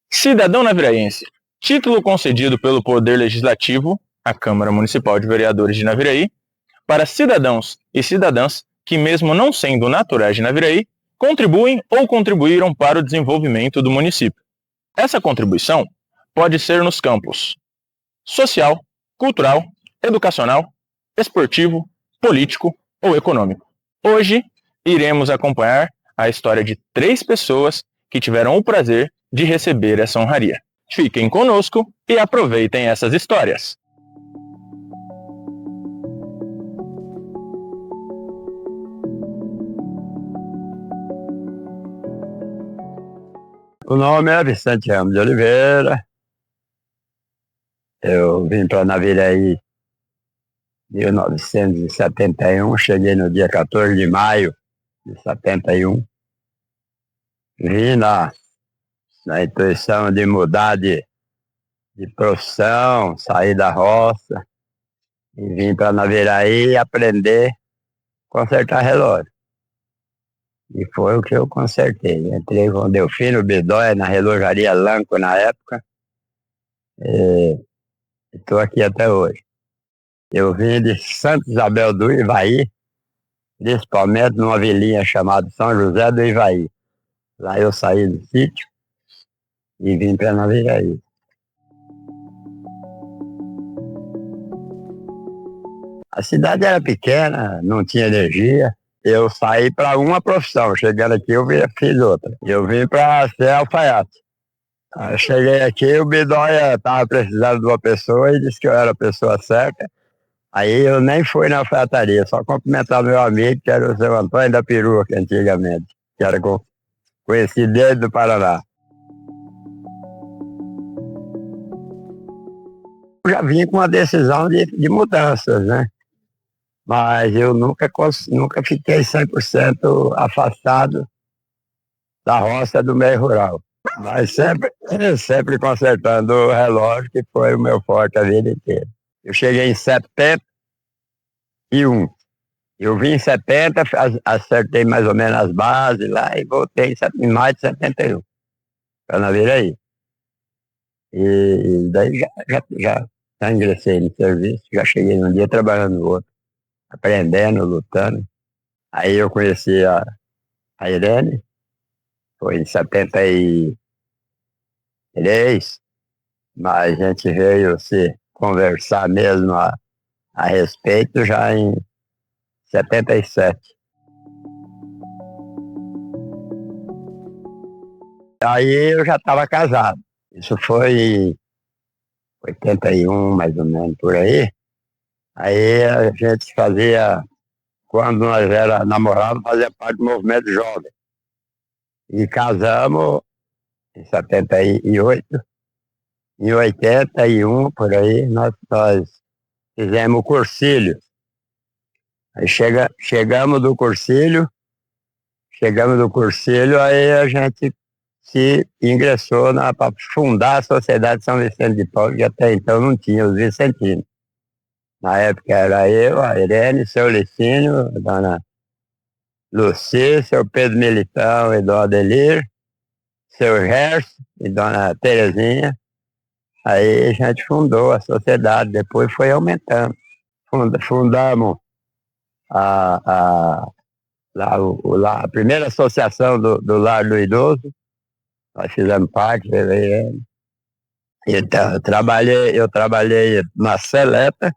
Cidadão naviraense. Título concedido pelo Poder Legislativo, a Câmara Municipal de Vereadores de Naviraí, para cidadãos e cidadãs que, mesmo não sendo naturais de Naviraí, contribuem ou contribuíram para o desenvolvimento do município. Essa contribuição pode ser nos campos social, cultural, educacional, esportivo, político ou econômico. Hoje, iremos acompanhar a história de 3 pessoas que tiveram o prazer de receber essa honraria. Fiquem conosco e aproveitem essas histórias. O nome é Vicente Ramos de Oliveira. Eu vim para Naviraí em 1971, cheguei no dia 14 de maio de 71. Vim na intuição de mudar de profissão, sair da roça e vim para Naviraí aprender a consertar relógio. E foi o que eu consertei. Entrei com o Delfino Bidóia na relojaria Lanco na época. E estou aqui até hoje. Eu vim de Santa Isabel do Ivaí, principalmente numa vilinha chamada São José do Ivaí. Lá eu saí do sítio e vim para Naviraí. A cidade era pequena, não tinha energia. Eu saí para uma profissão. Chegando aqui, eu fiz outra. Eu vim para ser alfaiate. Eu cheguei aqui, o Bidóia estava precisando de uma pessoa e disse que eu era a pessoa certa. Aí eu nem fui na alfaiataria, só cumprimentar meu amigo, que era o seu Antônio da Perua, que antigamente, que era conhecido desde o Paraná. Eu já vim com uma decisão de mudanças, né? Mas eu nunca fiquei 100% afastado da roça do meio rural. Mas sempre consertando o relógio, que foi o meu forte a vida inteira. Eu cheguei em 71. Eu vim em 70, acertei mais ou menos as bases lá e voltei em maio de 71, para Naviraí. E daí já ingressei no serviço, já cheguei num dia trabalhando no outro, aprendendo, lutando. Aí eu conheci a Irene, foi em 73, mas a gente veio se conversar mesmo a respeito já em 77. Aí eu já estava casado. Isso foi em 81, mais ou menos, por aí. Aí a gente fazia, quando nós era namorado, fazia parte do movimento jovem. E casamos em 78. Em 81, por aí, nós fizemos o cursilho. Aí chegamos do cursilho, aí a gente se ingressou para fundar a Sociedade São Vicente de Paulo, que até então não tinha os vicentinos. Na época era eu, a Irene, seu Licínio, a dona Luci, seu Pedro Militão e dona Adelir, seu Gerson e dona Terezinha. Aí a gente fundou a sociedade, depois foi aumentando. Fundamos a primeira associação do Lar do Idoso, nós fizemos parte. Então, eu trabalhei na Seleta,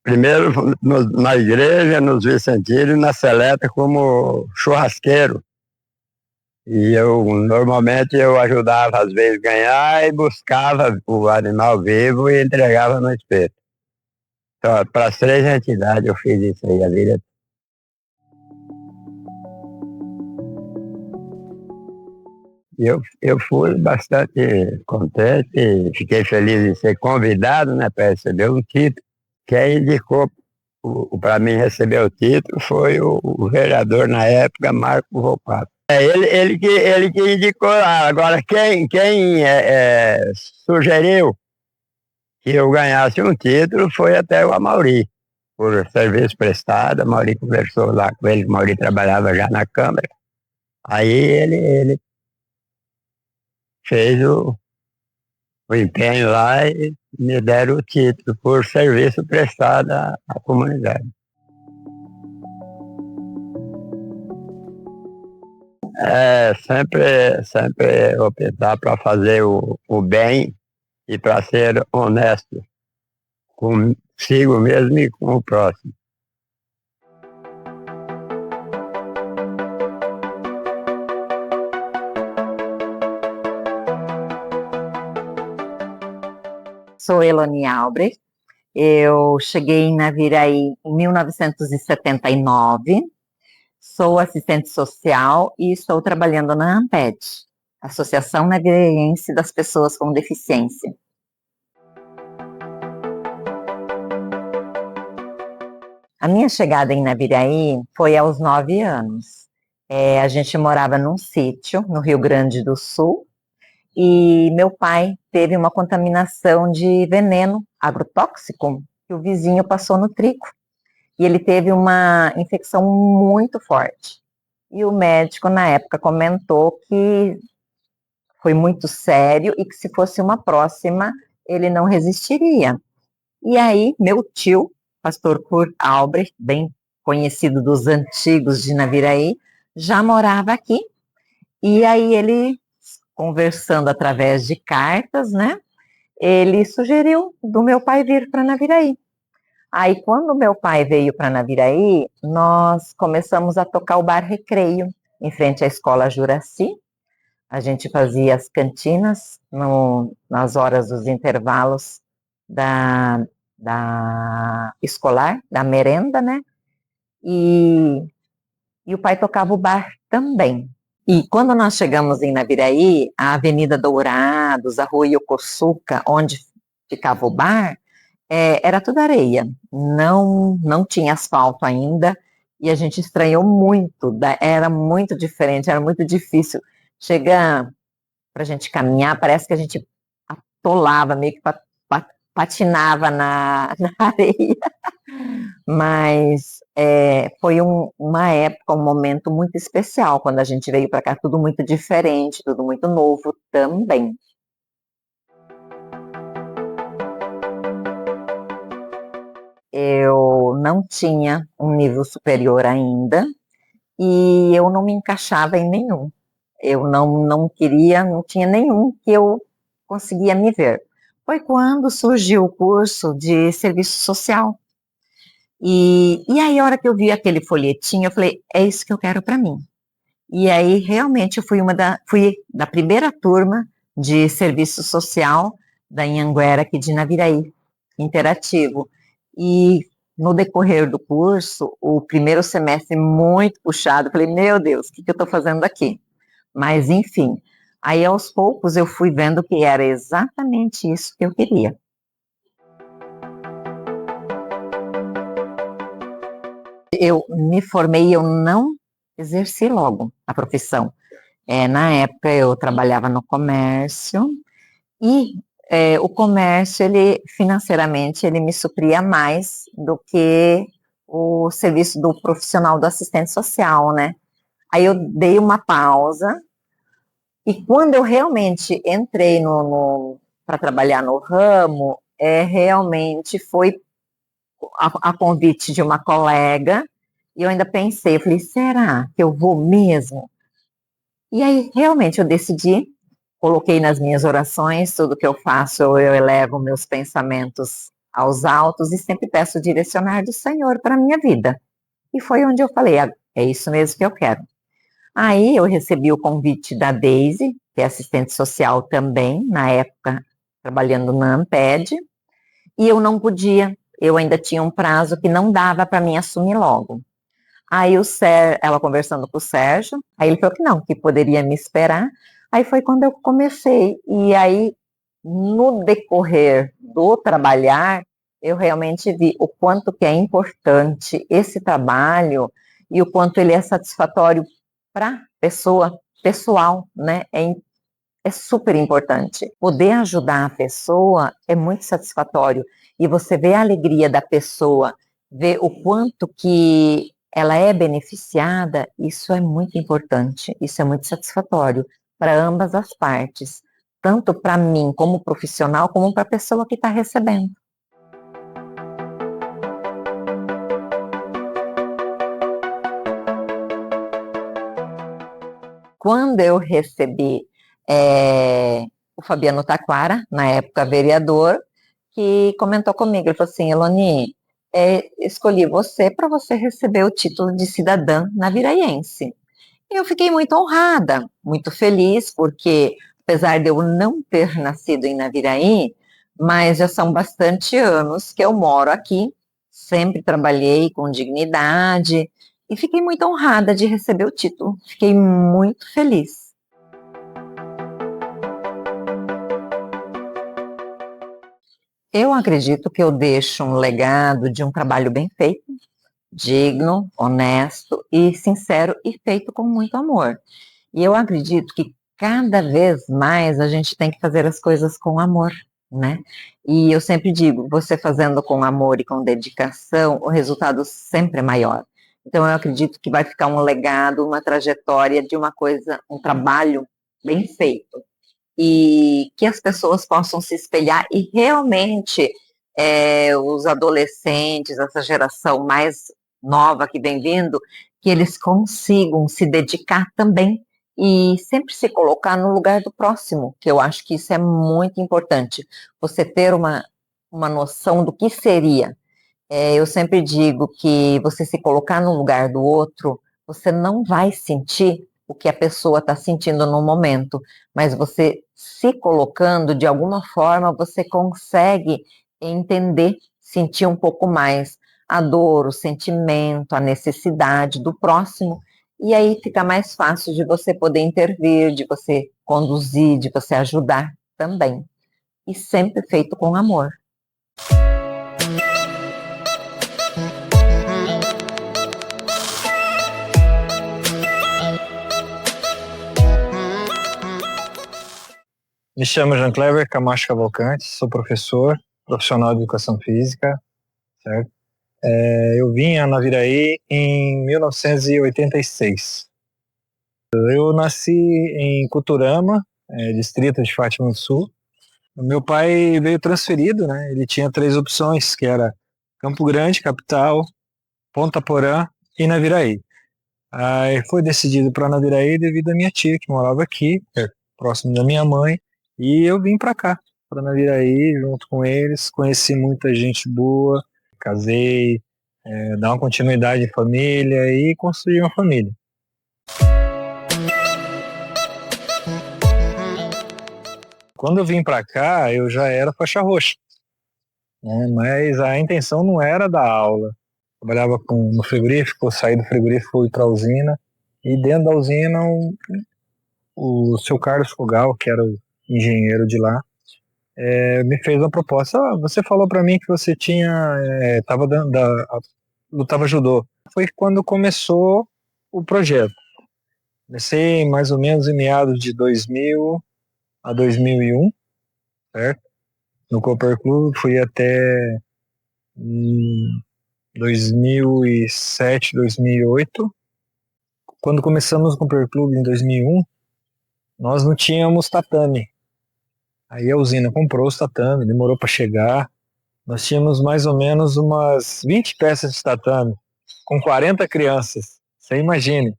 primeiro na igreja, nos Vicentinos, na Seleta como churrasqueiro. E normalmente eu ajudava às vezes a ganhar e buscava o animal vivo e entregava no espeto. Então, para as 3 entidades eu fiz isso aí a vida. Eu fui bastante contente, fiquei feliz em ser convidado, né, para receber um título. Quem indicou para mim receber o título foi o vereador na época, Marco Volpato. Ele que indicou lá. Agora, quem sugeriu que eu ganhasse um título foi até o Amauri, por serviço prestado. O Amauri conversou lá com ele, o Amauri trabalhava já na Câmara. Aí ele fez o empenho lá e me deram o título por serviço prestado à comunidade. Sempre optar para fazer o bem e para ser honesto consigo mesmo e com o próximo. Sou Eloni Albrecht. Eu cheguei em Naviraí em 1979. Sou assistente social e estou trabalhando na ANPED, Associação Naviraense das Pessoas com Deficiência. A minha chegada em Naviraí foi aos 9 anos. A gente morava num sítio no Rio Grande do Sul e meu pai teve uma contaminação de veneno agrotóxico que o vizinho passou no trigo. E ele teve uma infecção muito forte. E o médico, na época, comentou que foi muito sério e que se fosse uma próxima, ele não resistiria. E aí, meu tio, pastor Kurt Albrecht, bem conhecido dos antigos de Naviraí, já morava aqui. E aí ele, conversando através de cartas, né, ele sugeriu do meu pai vir para Naviraí. Aí, quando meu pai veio para Naviraí, nós começamos a tocar o Bar Recreio, em frente à Escola Juraci. A gente fazia as cantinas nas horas dos intervalos da escolar, da merenda, né? E o pai tocava o bar também. E quando nós chegamos em Naviraí, a Avenida Dourados, a Rua Yokosuka, onde ficava o bar, era tudo areia, não tinha asfalto ainda, e a gente estranhou muito, era muito diferente, era muito difícil chegar para a gente caminhar, parece que a gente atolava, meio que patinava na areia, mas foi uma época, um momento muito especial, quando a gente veio para cá, tudo muito diferente, tudo muito novo também. Eu não tinha um nível superior ainda e eu não me encaixava em nenhum. Eu não queria, não tinha nenhum que eu conseguia me ver. Foi quando surgiu o curso de serviço social. E aí, a hora que eu vi aquele folhetinho, eu falei, é isso que eu quero para mim. E aí, realmente, eu fui da primeira turma de serviço social da Anhanguera, aqui de Naviraí, interativo. E no decorrer do curso, o primeiro semestre muito puxado, falei, meu Deus, o que eu estou fazendo aqui? Mas, enfim, aí aos poucos eu fui vendo que era exatamente isso que eu queria. Eu me formei e eu não exerci logo a profissão. Na época eu trabalhava no comércio e o comércio, financeiramente, ele me supria mais do que o serviço do profissional do assistente social, né? Aí eu dei uma pausa e quando eu realmente entrei para trabalhar no ramo, realmente foi a convite de uma colega e eu ainda pensei, eu falei, será que eu vou mesmo? E aí, realmente, eu decidi, coloquei nas minhas orações, tudo que eu faço, eu elevo meus pensamentos aos altos e sempre peço o direcionar do Senhor para a minha vida. E foi onde eu falei, é isso mesmo que eu quero. Aí eu recebi o convite da Deise, que é assistente social também, na época, trabalhando na ANPED, e eu não podia, eu ainda tinha um prazo que não dava para mim assumir logo. Aí ela conversando com o Sérgio, aí ele falou que não, que poderia me esperar. Aí foi quando eu comecei. E aí, no decorrer do trabalhar, eu realmente vi o quanto que é importante esse trabalho e o quanto ele é satisfatório para pessoa, pessoal, né? É super importante. Poder ajudar a pessoa é muito satisfatório. E você vê a alegria da pessoa, ver o quanto que ela é beneficiada, isso é muito importante, isso é muito satisfatório para ambas as partes, tanto para mim como profissional, como para a pessoa que está recebendo. Quando eu recebi o Fabiano Taquara, na época vereador, que comentou comigo, ele falou assim, Eloni, escolhi você para você receber o título de cidadã naviraense. Eu fiquei muito honrada, muito feliz, porque apesar de eu não ter nascido em Naviraí, mas já são bastante anos que eu moro aqui, sempre trabalhei com dignidade e fiquei muito honrada de receber o título. Fiquei muito feliz. Eu acredito que eu deixo um legado de um trabalho bem feito, digno, honesto e sincero e feito com muito amor. E eu acredito que cada vez mais a gente tem que fazer as coisas com amor, né? E eu sempre digo, você fazendo com amor e com dedicação, o resultado sempre é maior. Então eu acredito que vai ficar um legado, uma trajetória de uma coisa, um trabalho bem feito. E que as pessoas possam se espelhar e realmente os adolescentes, essa geração mais nova que vem vindo, que eles consigam se dedicar também e sempre se colocar no lugar do próximo, que eu acho que isso é muito importante. Você ter uma noção do que seria. Eu sempre digo que você se colocar no lugar do outro, você não vai sentir o que a pessoa está sentindo no momento, mas você se colocando de alguma forma, você consegue entender, sentir um pouco mais a dor, o sentimento, a necessidade do próximo, e aí fica mais fácil de você poder intervir, de você conduzir, de você ajudar também. E sempre feito com amor. Me chamo Jean Cleber Camacho Cavalcante, sou professor, profissional de educação física, certo? Eu vim a Naviraí em 1986. Eu nasci em Cuturama, distrito de Fátima do Sul. O meu pai veio transferido, né? Ele tinha 3 opções, que era Campo Grande, capital, Ponta Porã e Naviraí. Aí foi decidido para Naviraí devido à minha tia, que morava aqui, próximo da minha mãe, e eu vim para cá, para Naviraí, junto com eles, conheci muita gente boa, casei, dar uma continuidade em família e construir uma família. Quando eu vim para cá, eu já era faixa roxa, né? Mas a intenção não era dar aula. Trabalhava no frigorífico, saí do frigorífico, fui para a usina, e dentro da usina o seu Carlos Fogal, que era o engenheiro de lá, me fez uma proposta. Você falou para mim que você lutava judô. Foi quando começou o projeto. Comecei mais ou menos em meados de 2000 a 2001, certo? No Cooper Club, fui até 2007, 2008. Quando começamos o Cooper Club em 2001, nós não tínhamos tatame. Aí a usina comprou os tatame, demorou para chegar. Nós tínhamos mais ou menos umas 20 peças de tatame, com 40 crianças. Você imagine,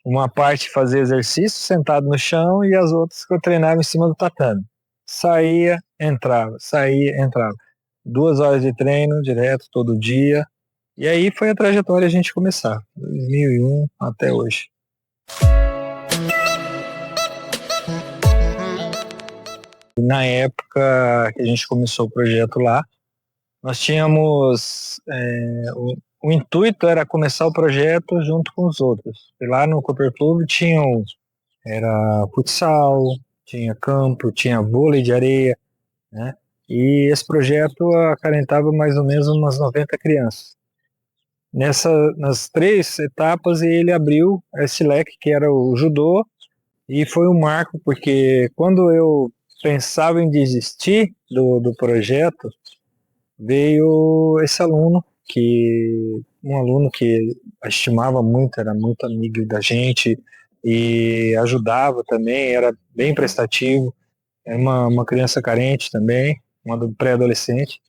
uma parte fazia exercício sentado no chão e as outras que eu treinava em cima do tatame. Saía, entrava, saía, entrava. 2 horas de treino direto, todo dia. E aí foi a trajetória a gente começar, 2001 até hoje. Na época que a gente começou o projeto lá, nós tínhamos, o intuito era começar o projeto junto com os outros. E lá no Cooper Club era futsal, tinha campo, tinha vôlei de areia, né? E esse projeto acarentava mais ou menos umas 90 crianças. Nas 3 etapas ele abriu esse leque que era o judô, e foi um marco porque quando eu pensava em desistir do projeto, veio esse aluno, um aluno que estimava muito, era muito amigo da gente e ajudava também, era bem prestativo, era uma criança carente também, uma pré-adolescente,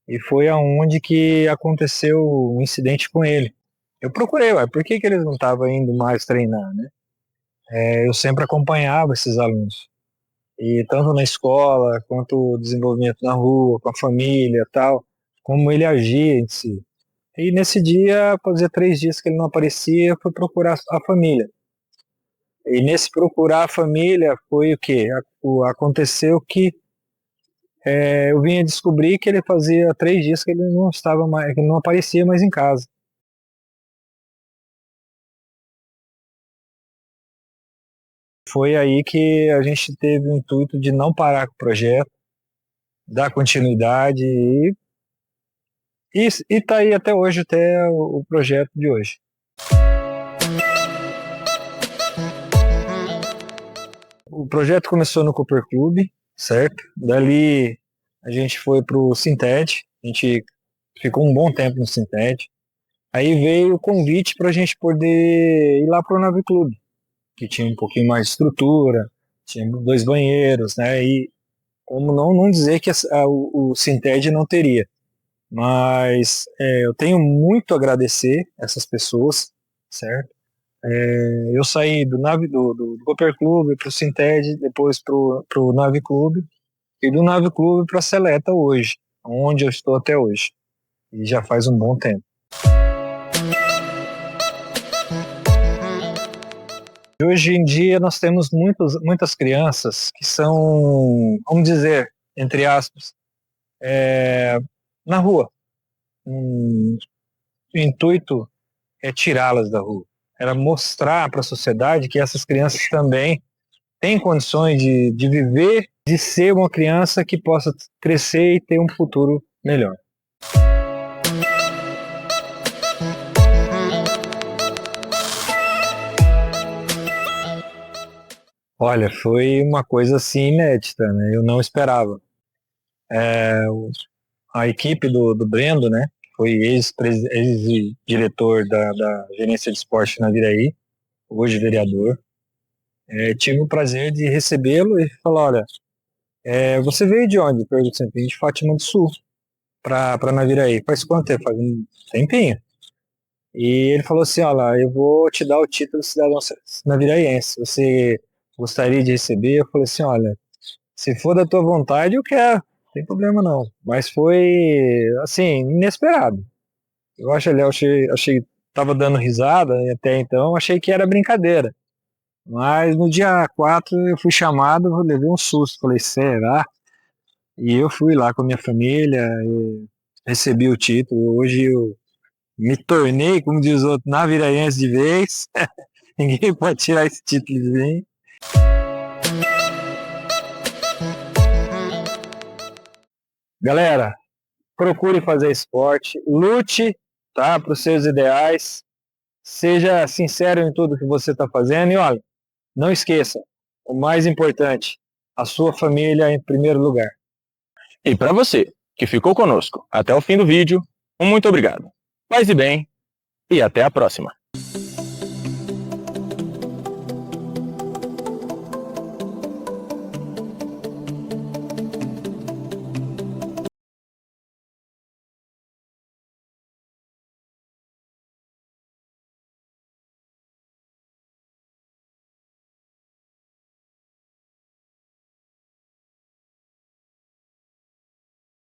e foi aonde que aconteceu um incidente com ele. Eu procurei, por que eles não estavam indo mais treinar, né? Eu sempre acompanhava esses alunos, e tanto na escola, quanto o desenvolvimento na rua, com a família tal, como ele agia em si. E nesse dia, fazia 3 dias que ele não aparecia, eu fui procurar a família. E nesse procurar a família foi o quê? Aconteceu que eu vim a descobrir que ele fazia 3 dias que ele não estava mais, que ele não aparecia mais em casa. Foi aí que a gente teve o intuito de não parar com o projeto, dar continuidade e tá aí até hoje, até o projeto de hoje. O projeto começou no Cooper Club, certo? Dali a gente foi pro Sinted, a gente ficou um bom tempo no Sinted. Aí veio o convite para a gente poder ir lá pro Nave Club, que tinha um pouquinho mais de estrutura, tinha 2 banheiros, né? E como não dizer que o Sinted não teria. Mas eu tenho muito a agradecer essas pessoas, certo? Eu saí do Cooper Club para o Sinted, depois para o Nave Club, e do Nave Club para a Seleta hoje, onde eu estou até hoje. E já faz um bom tempo. Hoje em dia nós temos muitas crianças que são, vamos dizer, entre aspas, na rua. O intuito é tirá-las da rua. Era mostrar para a sociedade que essas crianças também têm condições de viver, de ser uma criança que possa crescer e ter um futuro melhor. Olha, foi uma coisa assim inédita, né? Eu não esperava. A equipe do Brendo, né? Foi ex-diretor da gerência de esporte na Viraí, hoje vereador. Tive o prazer de recebê-lo e falar, olha, você veio de onde? Pergunto sempre, de Fátima do Sul, para Naviraí. Faz quanto tempo? Faz um tempinho. E ele falou assim, olha, eu vou te dar o título de cidadão naviraiense. Você gostaria de receber? Eu falei assim, olha, se for da tua vontade, eu quero. Não tem problema não. Mas foi, assim, inesperado. Achei tava dando risada e até então achei que era brincadeira. Mas no dia 4 eu fui chamado, eu levei um susto. Falei, será? E eu fui lá com a minha família, recebi o título. Hoje eu me tornei, como diz o outro, naviraense de vez. Ninguém pode tirar esse título de mim. Galera, procure fazer esporte, lute, tá, para os seus ideais, seja sincero em tudo que você está fazendo e olha, não esqueça, o mais importante, a sua família em primeiro lugar. E para você que ficou conosco até o fim do vídeo, um muito obrigado. Paz e bem, e até a próxima.